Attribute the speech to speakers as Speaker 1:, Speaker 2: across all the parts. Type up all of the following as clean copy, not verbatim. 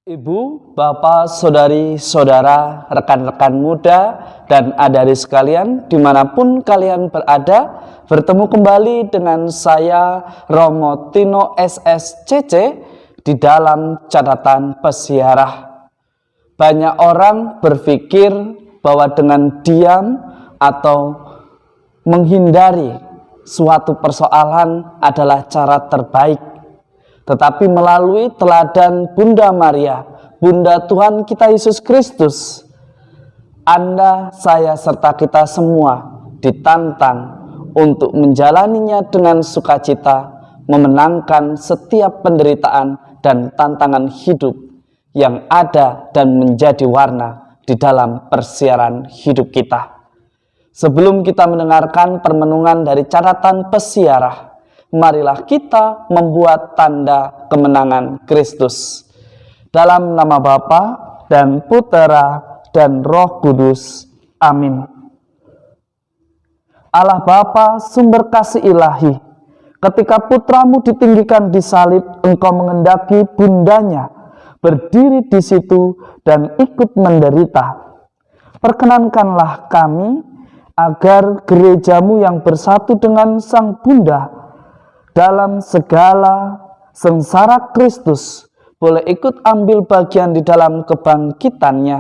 Speaker 1: Ibu, bapak, saudari, saudara, rekan-rekan muda, dan adik-adik sekalian, dimanapun kalian berada, bertemu kembali dengan saya, Romo Tino SSCC, di dalam catatan pesiarah. Banyak orang berpikir bahwa dengan diam atau menghindari suatu persoalan adalah cara terbaik. Tetapi melalui teladan Bunda Maria, Bunda Tuhan kita Yesus Kristus, Anda, saya, serta kita semua ditantang untuk menjalaninya dengan sukacita, memenangkan setiap penderitaan dan tantangan hidup yang ada dan menjadi warna di dalam persiaran hidup kita. Sebelum kita mendengarkan permenungan dari catatan pesiarah, marilah kita membuat tanda kemenangan Kristus. Dalam nama Bapa dan Putera dan Roh Kudus. Amin. Allah Bapa, sumber kasih ilahi, ketika putramu ditinggikan di salib, engkau mengendaki bundanya berdiri di situ dan ikut menderita. Perkenankanlah kami agar gerejamu yang bersatu dengan sang bunda dalam segala sengsara Kristus boleh ikut ambil bagian di dalam kebangkitannya,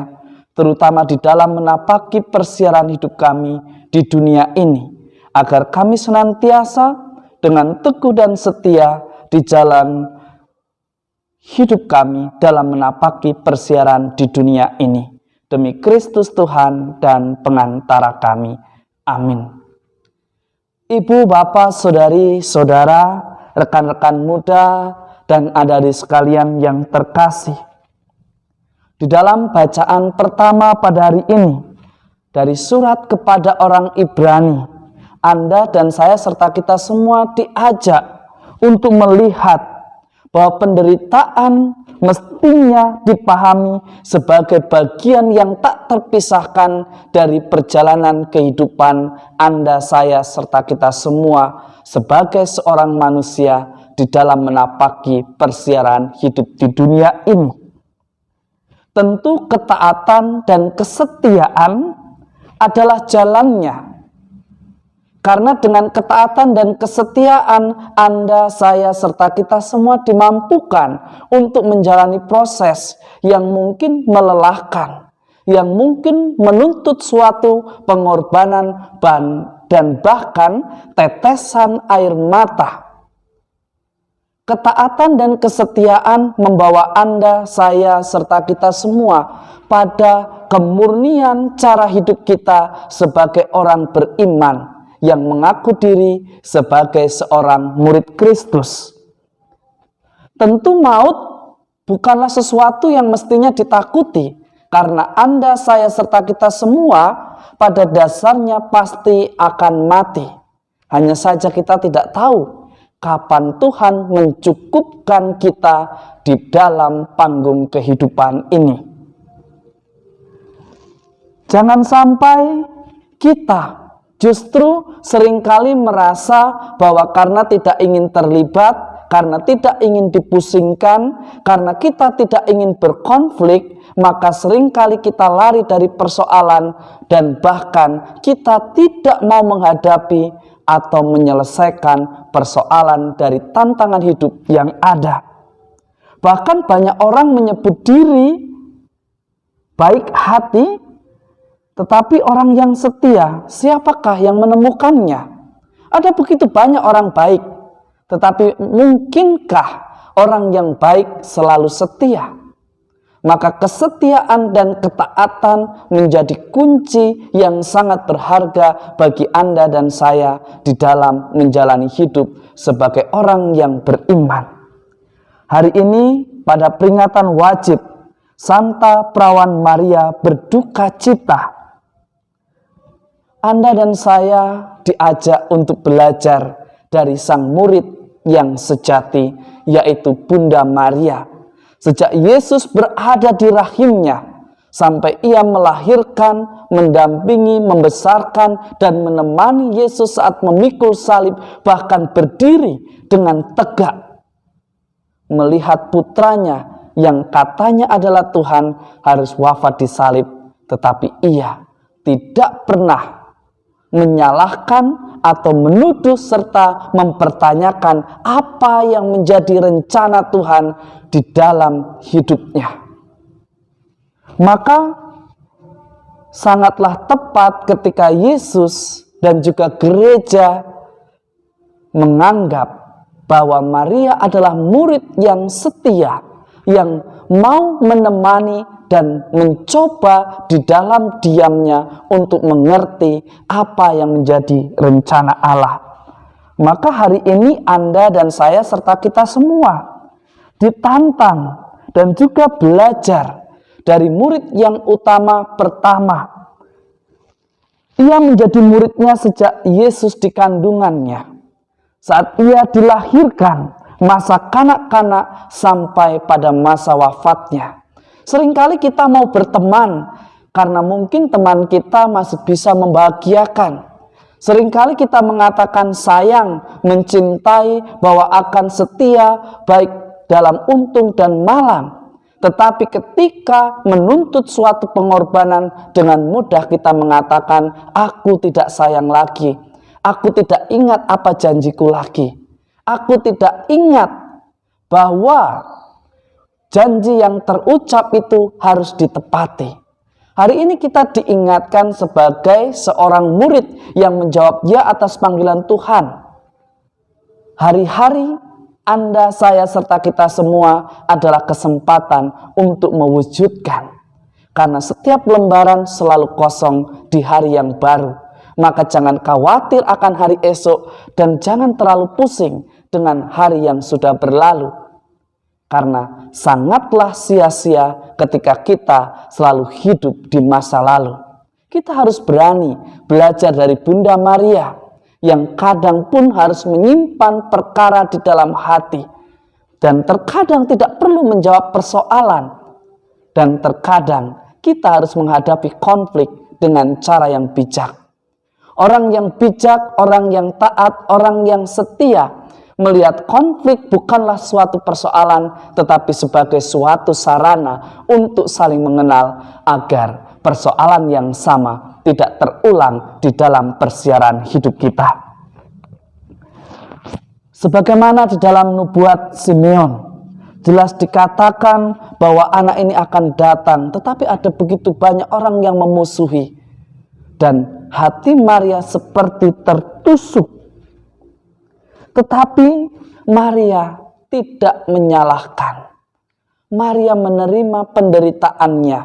Speaker 1: terutama di dalam menapaki persiaran hidup kami di dunia ini, agar kami senantiasa dengan teguh dan setia di jalan hidup kami dalam menapaki persiaran di dunia ini. Demi Kristus Tuhan dan pengantara kami. Amin. Ibu, bapak, saudari, saudara, rekan-rekan muda, dan adik-adik sekalian yang terkasih. Di dalam bacaan pertama pada hari ini, dari surat kepada orang Ibrani, Anda dan saya serta kita semua diajak untuk melihat bahwa penderitaan mestinya dipahami sebagai bagian yang tak terpisahkan dari perjalanan kehidupan Anda, saya, serta kita semua sebagai seorang manusia di dalam menapaki persiaran hidup di dunia ini. Tentu ketaatan dan kesetiaan adalah jalannya. Karena dengan ketaatan dan kesetiaan Anda, saya, serta kita semua dimampukan untuk menjalani proses yang mungkin melelahkan, yang mungkin menuntut suatu pengorbanan dan bahkan tetesan air mata. Ketaatan dan kesetiaan membawa Anda, saya, serta kita semua pada kemurnian cara hidup kita sebagai orang beriman yang mengaku diri sebagai seorang murid Kristus. Tentu maut bukanlah sesuatu yang mestinya ditakuti, karena Anda, saya, serta kita semua pada dasarnya pasti akan mati. Hanya saja kita tidak tahu kapan Tuhan mencukupkan kita di dalam panggung kehidupan ini. Jangan sampai kita justru seringkali merasa bahwa karena tidak ingin terlibat, karena tidak ingin dipusingkan, karena kita tidak ingin berkonflik, maka seringkali kita lari dari persoalan dan bahkan kita tidak mau menghadapi atau menyelesaikan persoalan dari tantangan hidup yang ada. Bahkan banyak orang menyebut diri baik hati, tetapi orang yang setia, siapakah yang menemukannya? Ada begitu banyak orang baik, tetapi mungkinkah orang yang baik selalu setia? Maka kesetiaan dan ketaatan menjadi kunci yang sangat berharga bagi Anda dan saya di dalam menjalani hidup sebagai orang yang beriman. Hari ini pada peringatan wajib Santa Perawan Maria berduka cita, Anda dan saya diajak untuk belajar dari sang murid yang sejati, yaitu Bunda Maria. Sejak Yesus berada di rahimnya, sampai ia melahirkan, mendampingi, membesarkan, dan menemani Yesus saat memikul salib, bahkan berdiri dengan tegak, melihat putranya yang katanya adalah Tuhan harus wafat di salib, tetapi ia tidak pernah menyalahkan atau menuduh serta mempertanyakan apa yang menjadi rencana Tuhan di dalam hidupnya. Maka sangatlah tepat ketika Yesus dan juga gereja menganggap bahwa Maria adalah murid yang setia, yang mau menemani dan mencoba di dalam diamnya untuk mengerti apa yang menjadi rencana Allah. Maka hari ini Anda dan saya serta kita semua ditantang dan juga belajar dari murid yang utama pertama. Ia menjadi muridnya sejak Yesus di kandungannya. Saat ia dilahirkan, masa kanak-kanak sampai pada masa wafatnya. Seringkali kita mau berteman karena mungkin teman kita masih bisa membahagiakan. Seringkali kita mengatakan sayang, mencintai, bahwa akan setia baik dalam untung dan malang. Tetapi ketika menuntut suatu pengorbanan, dengan mudah kita mengatakan, aku tidak sayang lagi. Aku tidak ingat apa janjiku lagi. Aku tidak ingat bahwa janji yang terucap itu harus ditepati. Hari ini kita diingatkan sebagai seorang murid yang menjawab ya atas panggilan Tuhan. Hari-hari Anda, saya, serta kita semua adalah kesempatan untuk mewujudkan. Karena setiap lembaran selalu kosong di hari yang baru. Maka jangan khawatir akan hari esok dan jangan terlalu pusing dengan hari yang sudah berlalu. Karena sangatlah sia-sia ketika kita selalu hidup di masa lalu. Kita harus berani belajar dari Bunda Maria yang kadang pun harus menyimpan perkara di dalam hati. Dan terkadang tidak perlu menjawab persoalan. Dan terkadang kita harus menghadapi konflik dengan cara yang bijak. Orang yang bijak, orang yang taat, orang yang setia melihat konflik bukanlah suatu persoalan, tetapi sebagai suatu sarana untuk saling mengenal agar persoalan yang sama tidak terulang di dalam persiaran hidup kita. Sebagaimana di dalam nubuat Simeon, jelas dikatakan bahwa anak ini akan datang, tetapi ada begitu banyak orang yang memusuhi. Dan hati Maria seperti tertusuk. Tetapi Maria tidak menyalahkan. Maria menerima penderitaannya.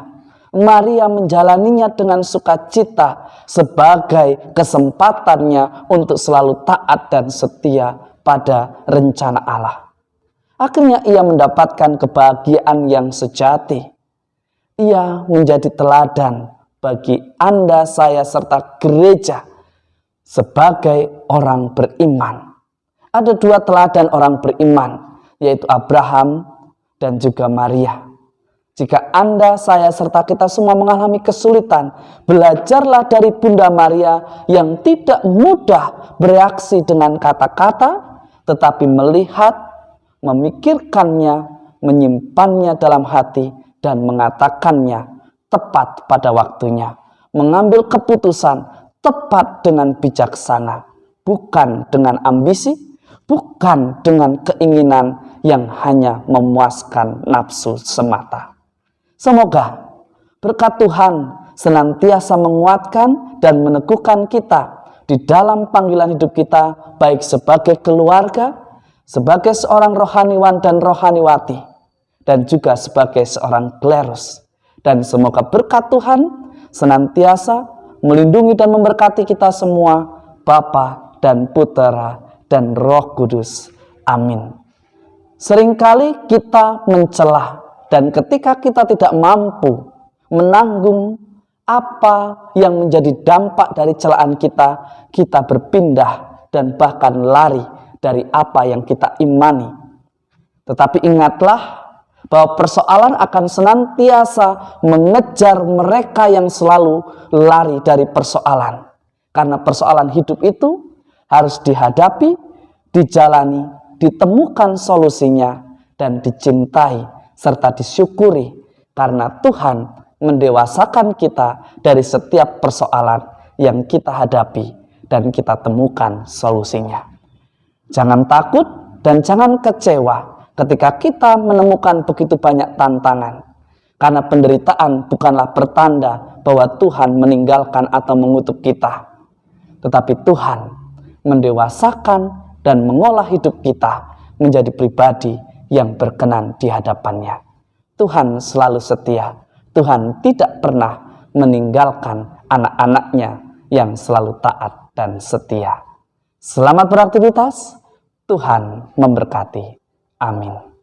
Speaker 1: Maria menjalaninya dengan sukacita sebagai kesempatannya untuk selalu taat dan setia pada rencana Allah. Akhirnya ia mendapatkan kebahagiaan yang sejati. Ia menjadi teladan bagi Anda, saya, serta gereja sebagai orang beriman. Ada dua teladan orang beriman, yaitu Abraham dan juga Maria. Jika Anda, saya, serta kita semua mengalami kesulitan, belajarlah dari Bunda Maria yang tidak mudah bereaksi dengan kata-kata, tetapi melihat, memikirkannya, menyimpannya dalam hati, dan mengatakannya tepat pada waktunya, mengambil keputusan tepat dengan bijaksana, bukan dengan ambisi, bukan dengan keinginan yang hanya memuaskan nafsu semata. Semoga berkat Tuhan senantiasa menguatkan dan meneguhkan kita di dalam panggilan hidup kita, baik sebagai keluarga, sebagai seorang rohaniwan dan rohaniwati, dan juga sebagai seorang klerus. Dan semoga berkat Tuhan senantiasa melindungi dan memberkati kita semua, Bapa dan Putera dan Roh Kudus. Amin. Seringkali kita mencela, dan ketika kita tidak mampu menanggung apa yang menjadi dampak dari celaan kita, kita berpindah dan bahkan lari dari apa yang kita imani. Tetapi ingatlah bahwa persoalan akan senantiasa mengejar mereka yang selalu lari dari persoalan. Karena persoalan hidup itu harus dihadapi, dijalani, ditemukan solusinya, dan dicintai serta disyukuri karena Tuhan mendewasakan kita dari setiap persoalan yang kita hadapi dan kita temukan solusinya. Jangan takut dan jangan kecewa ketika kita menemukan begitu banyak tantangan, karena penderitaan bukanlah pertanda bahwa Tuhan meninggalkan atau mengutuk kita, tetapi Tuhan mendewasakan dan mengolah hidup kita menjadi pribadi yang berkenan di hadapannya. Tuhan selalu setia. Tuhan tidak pernah meninggalkan anak-anaknya yang selalu taat dan setia. Selamat beraktivitas. Tuhan memberkati. Amin.